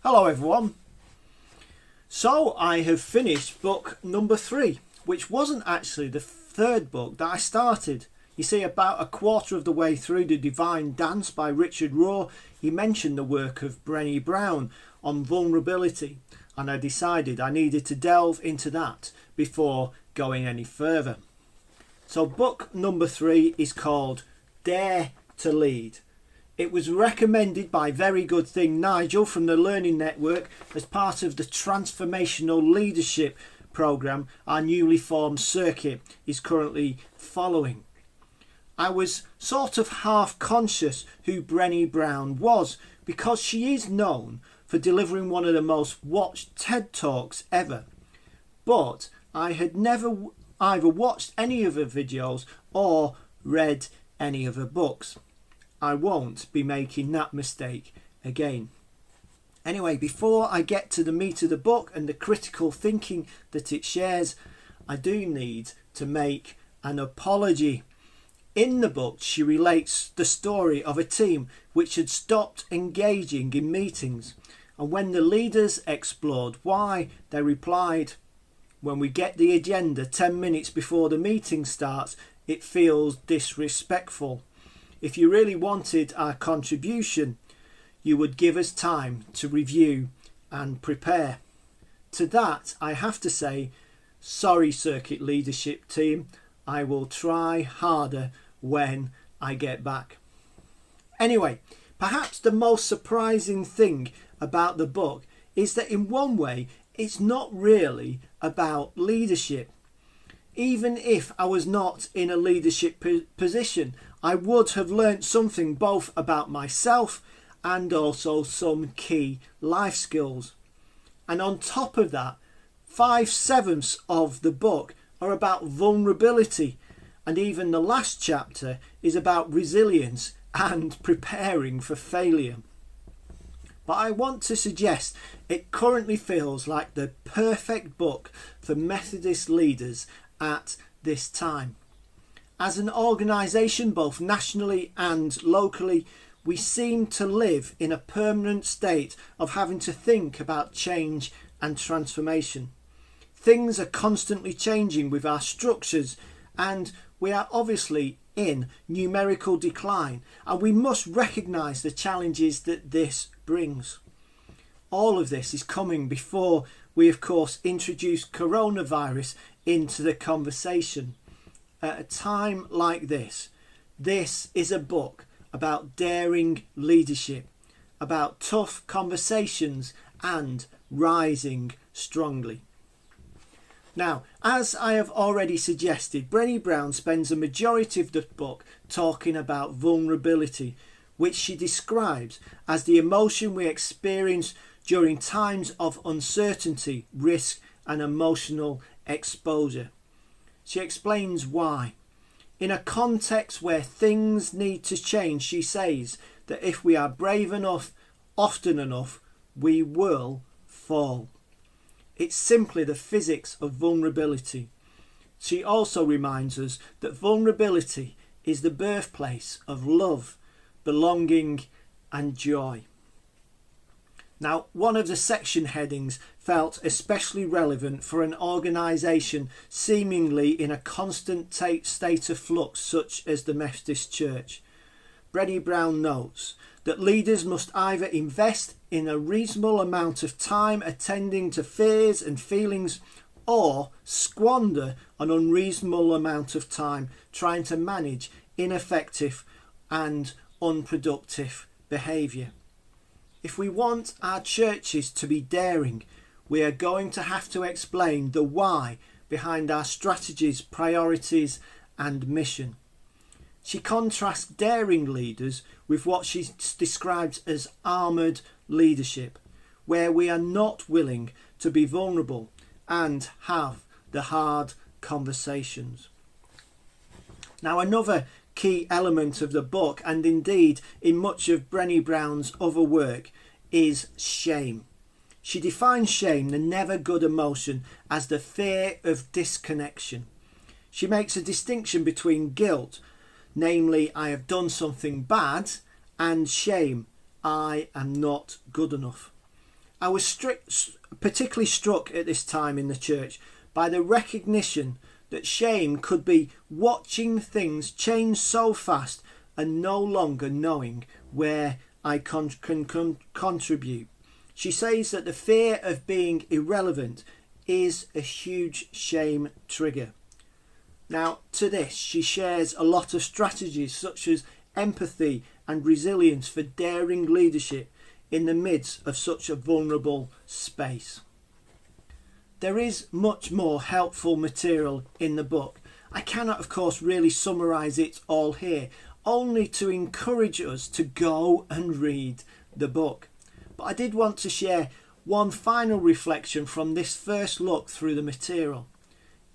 Hello everyone. So I have finished book number 3, which wasn't actually the third book that I started. You see, about a quarter of the way through The Divine Dance by Richard Rohr, he mentioned the work of Brene Brown on vulnerability, and I decided I needed to delve into that before going any further. So book number 3 is called Dare to Lead. It was recommended by Very Good Thing Nigel from the Learning Network as part of the Transformational Leadership programme our newly formed circuit is currently following. I was sort of half conscious who Brene Brown was because she is known for delivering one of the most watched TED Talks ever. But I had never either watched any of her videos or read any of her books. I won't be making that mistake again. Anyway, before I get to the meat of the book and the critical thinking that it shares, I do need to make an apology. In the book, she relates the story of a team which had stopped engaging in meetings, and when the leaders explored why, they replied, "When we get the agenda 10 minutes before the meeting starts, it feels disrespectful. If you really wanted our contribution, you would give us time to review and prepare." To that, I have to say, sorry circuit leadership team, I will try harder when I get back. Anyway, perhaps the most surprising thing about the book is that in one way, it's not really about leadership. Even if I was not in a leadership position, I would have learnt something both about myself and also some key life skills. And on top of that, 5/7 of the book are about vulnerability, and even the last chapter is about resilience and preparing for failure. But I want to suggest it currently feels like the perfect book for Methodist leaders at this time. As an organisation, both nationally and locally, we seem to live in a permanent state of having to think about change and transformation. Things are constantly changing with our structures, and we are obviously in numerical decline, and we must recognise the challenges that this brings. All of this is coming before we, of course, introduce coronavirus into the conversation. At a time like this is a book about daring leadership, about tough conversations and rising strongly. Now, as I have already suggested, Brene Brown spends a majority of the book talking about vulnerability, which she describes as the emotion we experience during times of uncertainty, risk and emotional exposure. She explains why. In a context where things need to change, she says that if we are brave enough, often enough, we will fall. It's simply the physics of vulnerability. She also reminds us that vulnerability is the birthplace of love, belonging and joy. Now, one of the section headings felt especially relevant for an organisation seemingly in a constant state of flux such as the Methodist Church. Brene Brown notes that leaders must either invest in a reasonable amount of time attending to fears and feelings or squander an unreasonable amount of time trying to manage ineffective and unproductive behaviour. If we want our churches to be daring, we are going to have to explain the why behind our strategies, priorities and mission. She contrasts daring leaders with what she describes as armoured leadership, where we are not willing to be vulnerable and have the hard conversations. Now, another key element of the book, and indeed in much of Brene Brown's other work, is shame. She defines shame, the never good emotion, as the fear of disconnection. She makes a distinction between guilt, namely I have done something bad, and shame, I am not good enough. I was particularly struck at this time in the church by the recognition that shame could be watching things change so fast and no longer knowing where I can contribute. She says that the fear of being irrelevant is a huge shame trigger. Now, to this, she shares a lot of strategies such as empathy and resilience for daring leadership in the midst of such a vulnerable space. There is much more helpful material in the book. I cannot, of course, really summarise it all here, only to encourage us to go and read the book. But I did want to share one final reflection from this first look through the material.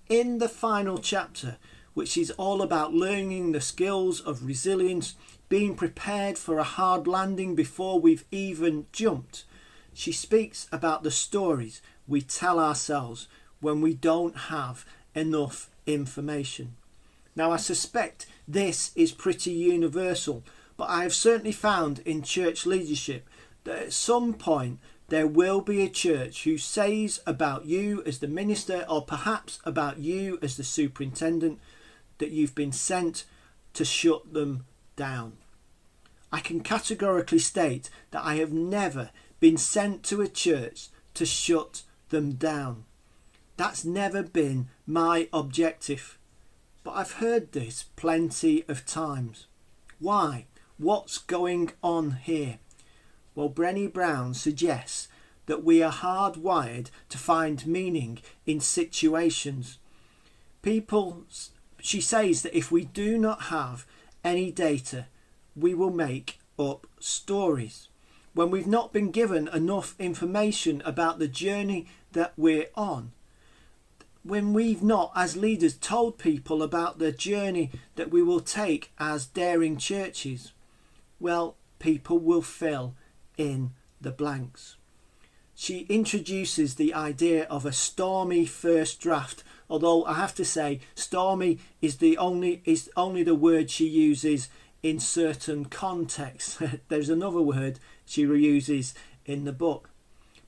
In the final chapter, which is all about learning the skills of resilience, being prepared for a hard landing before we've even jumped, she speaks about the stories we tell ourselves when we don't have enough information. Now, I suspect this is pretty universal, but I have certainly found in church leadership that at some point there will be a church who says about you as the minister, or perhaps about you as the superintendent, that you've been sent to shut them down. I can categorically state that I have never been sent to a church to shut them down. That's never been my objective. But I've heard this plenty of times. Why? What's going on here? Well, Brene Brown suggests that we are hardwired to find meaning in situations. She says that if we do not have any data, we will make up stories. When we've not been given enough information about the journey that we're on, when we've not, as leaders, told people about the journey that we will take as daring churches, well, people will fill in the blanks. She introduces the idea of a stormy first draft, although I have to say stormy is only the word she uses in certain contexts. There's another word she reuses in the book.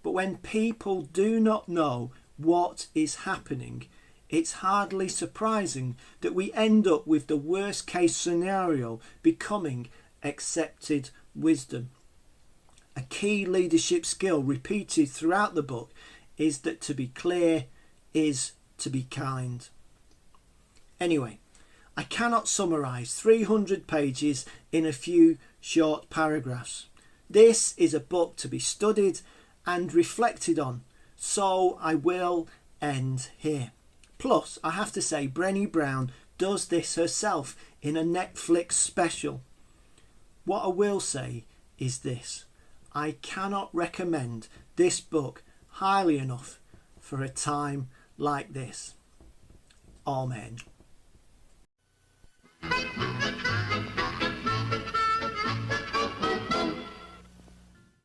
But when people do not know what is happening, it's hardly surprising that we end up with the worst case scenario becoming accepted wisdom. A key leadership skill repeated throughout the book is that to be clear is to be kind. Anyway, I cannot summarise 300 pages in a few short paragraphs. This is a book to be studied and reflected on, so I will end here. Plus, I have to say, Brene Brown does this herself in a Netflix special. What I will say is this: I cannot recommend this book highly enough for a time like this. Amen.